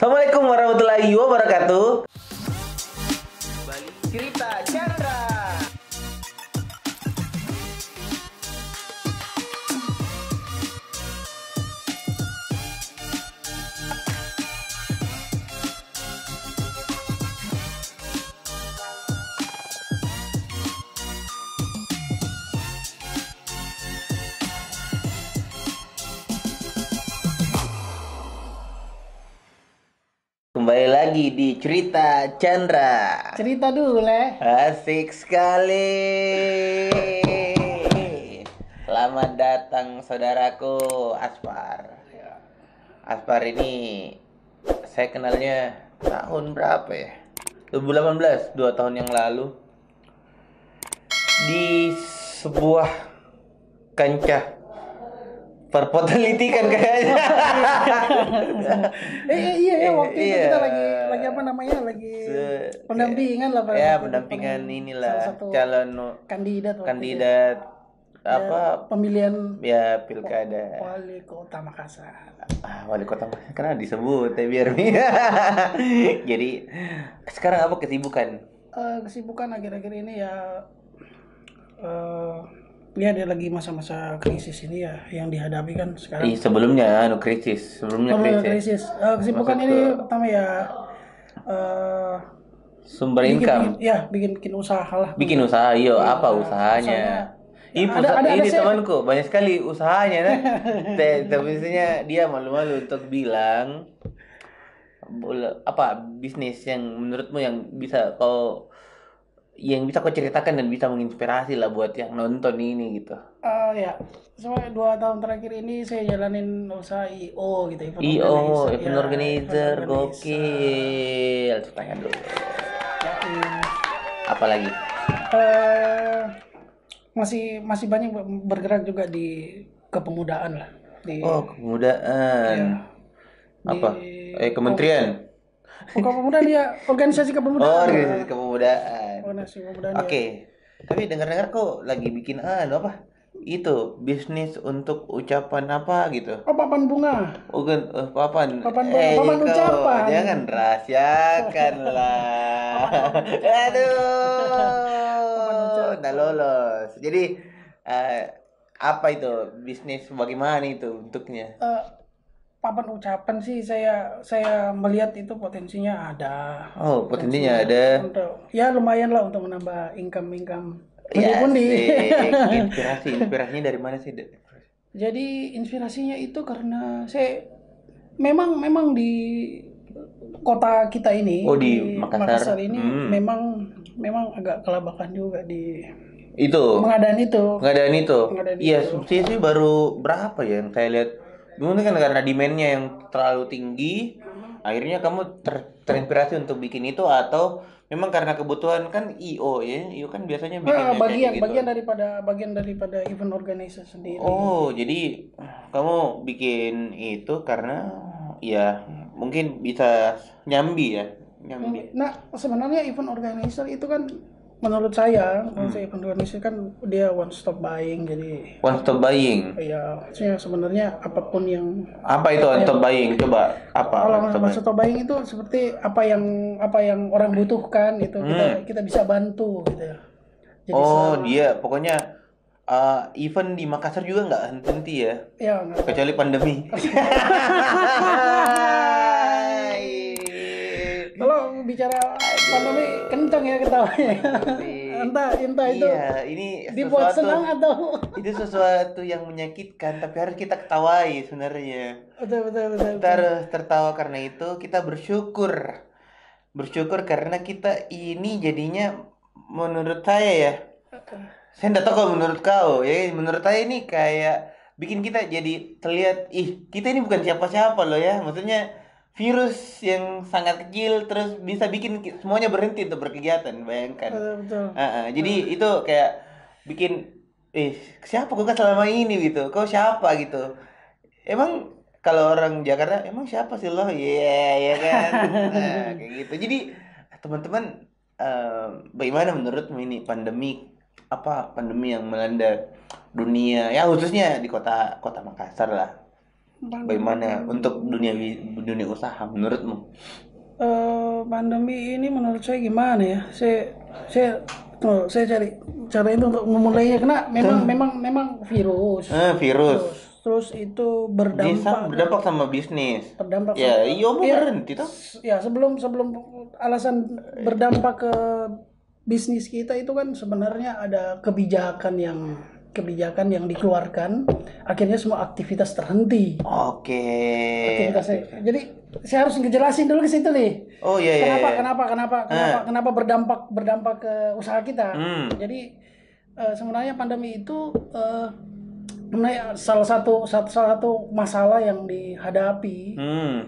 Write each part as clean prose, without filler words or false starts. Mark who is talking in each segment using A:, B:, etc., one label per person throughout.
A: Assalamualaikum warahmatullahi wabarakatuh. Balik cerita Chandra. Kembali lagi di cerita Chandra.
B: Cerita dulu, Le.
A: Asik sekali. Selamat datang saudaraku Aspar. Aspar ini saya kenalnya tahun berapa ya? 2018, 2 tahun yang lalu. Di sebuah kancah perpotenlitikan kayaknya.
B: Iya waktu itu
A: Iya.
B: kita lagi apa namanya? Lagi pendampingan lah Pak.
A: Ya,
B: Waktu itu
A: pendampingan
B: salah
A: inilah
B: satu
A: calon
B: kandidat waktu itu.
A: kandidat apa
B: Pemilihan
A: ya pilkada.
B: wali kota Makassar.
A: Wali kota karena disebut ya biar. Jadi sekarang apa kesibukan?
B: Kesibukan akhir-akhir ini ya ya dia lagi masa-masa krisis ini ya yang dihadapi kan sekarang.
A: Sebelumnya krisis, sebelumnya krisis.
B: Kesibukan
A: Masuk
B: ini
A: ke
B: pertama ya
A: sumber income.
B: bikin usaha lah.
A: Bikin usaha, iyo
B: Bikin
A: apa
B: usaha.
A: usahanya?
B: Ya,
A: Ini
B: saya-
A: temanku banyak sekali usahanya kan. Tapi misalnya dia malu-malu untuk bilang apa bisnis yang menurutmu yang bisa kau ceritakan dan bisa menginspirasi lah buat yang nonton ini gitu.
B: Ya, soalnya 2 tahun terakhir ini saya jalanin usaha IO gitu,
A: Event organizer, gokil. Tanya dulu. Apalagi?
B: Masih banyak bergerak juga di kepemudaan lah.
A: Kepemudaan.
B: Ya,
A: Apa? Kementerian.
B: Kepemudaan ya, organisasi kepemudaan.
A: Organisasi kepemudaan.
B: Organisasi kepemudaan.
A: Oke. Tapi dengar-dengar kok lagi bikin apa? Itu bisnis untuk ucapan apa gitu.
B: Papan bunga.
A: Papan.
B: Papan ucapan.
A: Jangan rahasiakan lah. Aduh. Udah lolos. Jadi apa itu bisnis bagaimana itu bentuknya?
B: Papan ucapan sih saya melihat itu potensinya ada.
A: Potensinya ada.
B: Ya lumayan lah untuk menambah income.
A: Ya,
B: Meskipun
A: inspirasinya dari mana sih, Dek?
B: Jadi inspirasinya itu karena saya memang di kota kita ini,
A: di Makassar.
B: ini memang agak kelabakan juga di
A: Itu.
B: pengadaan itu.
A: Iya, subsidi baru berapa ya yang saya lihat. Mungkin kan karena demand-nya yang terlalu tinggi, akhirnya kamu terinspirasi untuk bikin itu atau memang karena kebutuhan kan IO ya. IO kan biasanya bikin
B: bagian daripada event organizer sendiri.
A: Jadi kamu bikin itu karena ya mungkin bisa nyambi.
B: Nah, sebenarnya event organizer itu kan menurut saya event organizer kan dia one stop buying, jadi
A: one stop buying.
B: ya maksudnya sebenarnya apapun yang
A: apa itu one stop buying, coba apa
B: one stop buying itu seperti apa yang orang butuhkan itu kita bisa bantu gitu ya. Jadi
A: dia pokoknya event di Makassar juga nggak henti ya, kecuali pandemi.
B: Kalau bicara pandemi kencang ya ketawanya. Entah itu.
A: Iya, ini
B: dibuat senang atau
A: itu sesuatu yang menyakitkan, tapi harus kita ketawain sebenarnya.
B: Betul.
A: Kita harus tertawa karena itu kita bersyukur karena kita ini jadinya menurut saya ya. Saya enggak tahu kalau menurut kau ya, menurut saya ini kayak bikin kita jadi terlihat kita ini bukan siapa-siapa loh ya. Maksudnya virus yang sangat kecil terus bisa bikin semuanya berhenti untuk berkegiatan, bayangkan.
B: Betul.
A: Jadi itu kayak bikin siapa kau kan selama ini gitu, kau siapa gitu. Emang kalau orang Jakarta emang siapa sih lo? Ya kan. Kayak gitu. Jadi teman-teman, bagaimana menurutmu ini pandemi yang melanda dunia ya, khususnya di kota Makassar lah. Bagaimana untuk dunia usaha menurutmu?
B: Pandemi ini menurut saya gimana ya? Saya cari cara itu untuk memulainya karena memang virus.
A: Virus.
B: Terus itu
A: Berdampak sama bisnis.
B: berdampak
A: Ya, iya mau
B: ya,
A: berhenti toh.
B: ya sebelum alasan berdampak ke bisnis kita itu kan sebenarnya ada kebijakan yang dikeluarkan, akhirnya semua aktivitas terhenti.
A: Oke.
B: Aktivitasnya. Jadi saya harus ngejelasin dulu ke situ nih.
A: Oh iya iya.
B: Kenapa berdampak ke usaha kita. Jadi sebenarnya pandemi itu sebenarnya salah satu masalah yang dihadapi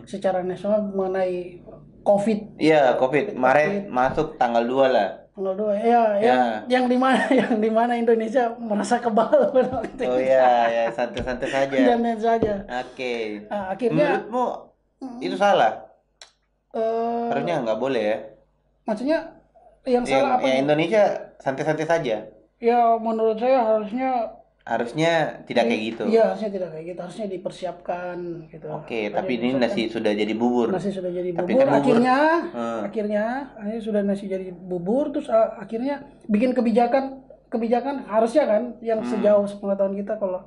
B: secara nasional mengenai COVID.
A: Iya, COVID. Maret masuk tanggal 2 lah.
B: Tanggal 2 ya, yang di mana Indonesia merasa kebal pada waktu
A: Oh
B: itu.
A: iya, santai-santai saja.
B: Jangan saja.
A: Oke.
B: Akhirnya
A: Menurutmu itu salah?
B: eh,
A: Harusnya nggak boleh ya?
B: maksudnya yang salah apa?
A: Yang Indonesia santai-santai saja.
B: Ya menurut saya
A: Harusnya tidak kayak gitu.
B: Iya, harusnya tidak kayak gitu. Harusnya dipersiapkan gitu.
A: Oke, tapi ini nasi sudah jadi bubur.
B: Nasi sudah jadi
A: Tapi
B: bubur.
A: kan bubur.
B: Akhirnya sudah nasi jadi bubur. Terus akhirnya bikin kebijakan harusnya kan yang sejauh sepengetahuan kita kalau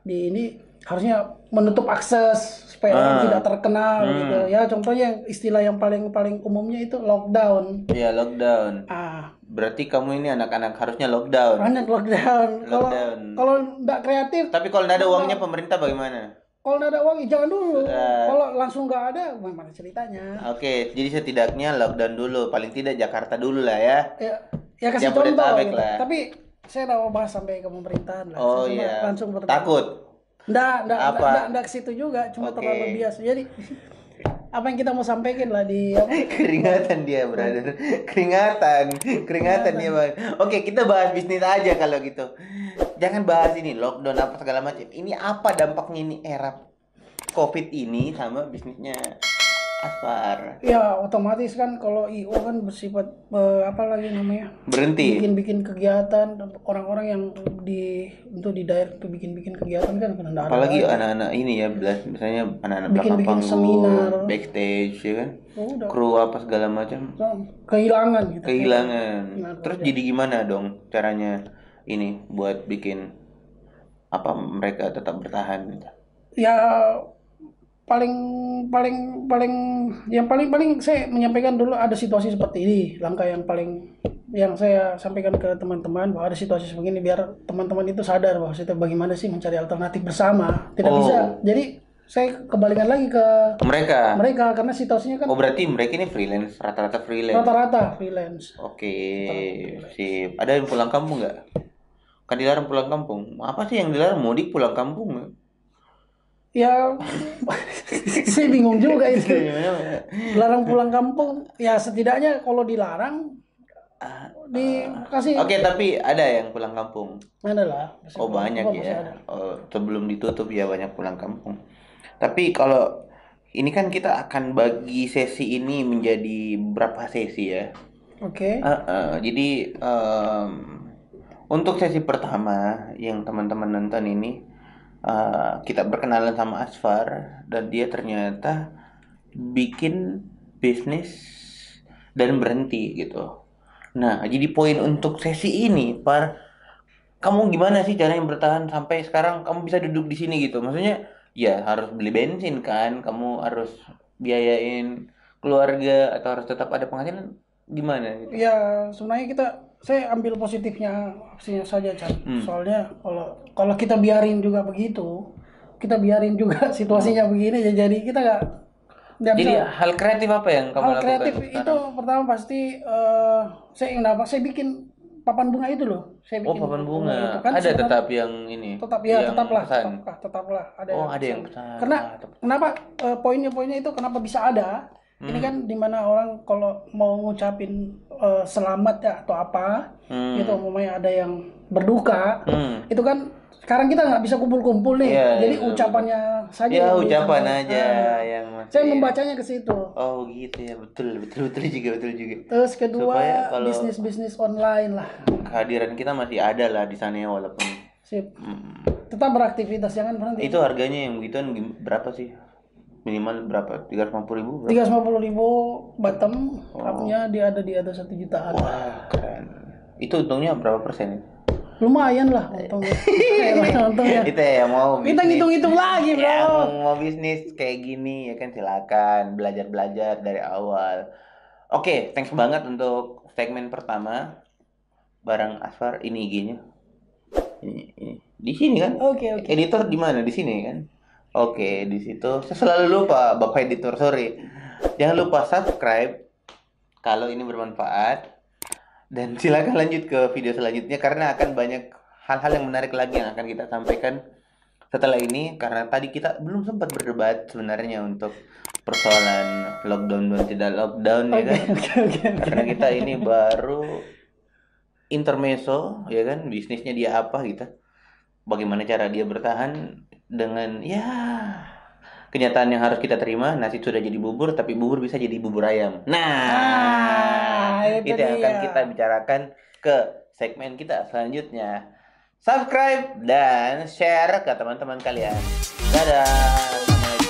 B: di ini harusnya menutup akses supaya orang tidak terkena gitu. Ya contohnya istilah yang paling umumnya itu lockdown.
A: Iya, lockdown. Berarti kamu ini anak-anak harusnya lockdown.
B: Lockdown. Kalau nggak kreatif.
A: Tapi kalau nggak ada uangnya pemerintah bagaimana?
B: Kalau nggak ada uang, jangan dulu. Kalau langsung nggak ada, bagaimana ceritanya?
A: Oke, jadi setidaknya lockdown dulu. Paling tidak Jakarta dulu lah ya.
B: Ya kasih contoh gitu.
A: Lah.
B: Tapi saya nggak mau bahas sampai ke pemerintahan lah.
A: Oh
B: saya
A: iya.
B: Langsung
A: Takut?
B: Nggak ke situ juga. Cuma terlalu bias. Jadi apa yang kita mau sampaikan lah di
A: keringatan dia brother, keringatan dia bang. Oke, kita bahas bisnis aja kalau gitu, jangan bahas ini lockdown apa segala macam. Ini apa dampaknya ini era COVID ini sama bisnisnya Asfar?
B: Ya otomatis kan kalau IO kan bersifat apa lagi namanya,
A: berhenti
B: bikin kegiatan orang-orang yang di daerah tuh bikin kegiatan kan kena
A: apalagi anak-anak ini ya, misalnya anak-anak belakang panggung,
B: seminar,
A: backstage ya kan, kru apa segala macam
B: kehilangan gitu.
A: Terus jadi gimana dong caranya ini buat bikin apa mereka tetap bertahan gitu?
B: Ya paling saya menyampaikan dulu ada situasi seperti ini. Langkah yang saya sampaikan ke teman-teman bahwa ada situasi seperti ini biar teman-teman itu sadar bahwa kita bagaimana sih mencari alternatif bersama. Tidak bisa. Jadi saya kembalikan lagi ke mereka karena situasinya kan.
A: Berarti mereka ini freelance, rata-rata freelance. Oke, sip. Ada yang pulang kampung nggak? Kan dilarang pulang kampung. Apa sih yang dilarang? Mudik pulang kampung?
B: Ya, saya bingung juga itu. Larang pulang kampung, ya setidaknya kalau dilarang dikasih.
A: Oke, tapi ada yang pulang kampung.
B: Ada lah.
A: Banyak ya. Sebelum ditutup ya banyak pulang kampung. Tapi kalau ini kan kita akan bagi sesi ini menjadi berapa sesi ya?
B: Oke.
A: Jadi untuk sesi pertama yang teman-teman nonton ini. Kita berkenalan sama Asfar dan dia ternyata bikin bisnis dan berhenti gitu. Nah, jadi poin untuk sesi ini, kamu gimana sih caranya bertahan sampai sekarang kamu bisa duduk di sini gitu? Maksudnya ya harus beli bensin kan, kamu harus biayain keluarga atau harus tetap ada penghasilan, gimana gitu?
B: Ya sebenarnya saya ambil positifnya saja Chan. Soalnya kalau kita biarin juga begitu, kita biarin juga situasinya begini, jadi kita nggak
A: jadi bisa. Hal kreatif apa yang kamu lakukan? Hal kreatif
B: itu pertama pasti saya bikin papan bunga itu loh. Saya bikin
A: papan bunga. Itu kan ada tetap yang ini.
B: Tetaplah. Ada.
A: Ada yang pesan.
B: Kenapa poinnya itu kenapa bisa ada? Ini kan dimana orang kalau mau ngucapin selamat ya atau apa gitu, umpamanya ada yang berduka, itu kan sekarang kita nggak bisa kumpul-kumpul nih, jadi ucapannya saja.
A: Ya ucapan aja yang
B: saya membacanya ke situ.
A: Oh gitu ya, betul juga.
B: Terus kedua bisnis online lah.
A: Kehadiran kita masih ada lah di sana ya, walaupun
B: Sip. Tetap beraktivitas, jangan berhenti.
A: Itu harganya yang begituan berapa sih? Minimal berapa? 350.000 berapa?
B: 350.000 bottom, upnya dia ada di atas 1 jutaan.
A: Wah, keren. Itu untungnya berapa persen?
B: Lumayan lah untungnya. Untungnya.
A: Itu ya mau
B: Kita
A: bisnis.
B: ngitung-ngitung lagi, bro.
A: Yang mau bisnis kayak gini ya kan silakan belajar dari awal. Oke, thanks banget untuk segmen pertama bareng Asfar. Ini IG-nya. Ini. Di sini kan?
B: Oke.
A: Editor di mana? Di sini kan? Oke, di situ. Saya selalu lupa, Bapak Editor, sorry. Jangan lupa subscribe kalau ini bermanfaat. Dan silakan lanjut ke video selanjutnya karena akan banyak hal-hal yang menarik lagi yang akan kita sampaikan setelah ini. Karena tadi kita belum sempat berdebat sebenarnya untuk persoalan lockdown dan tidak lockdown ya kan.
B: Oke.
A: Karena kita ini baru intermezzo ya kan, bisnisnya dia apa gitu. Bagaimana cara dia bertahan dengan ya kenyataan yang harus kita terima, nasi sudah jadi bubur tapi bubur bisa jadi bubur ayam. Nah, itu yang akan kita bicarakan ke segmen kita selanjutnya. Subscribe dan share ke teman-teman kalian. Dadah. Assalamualaikum.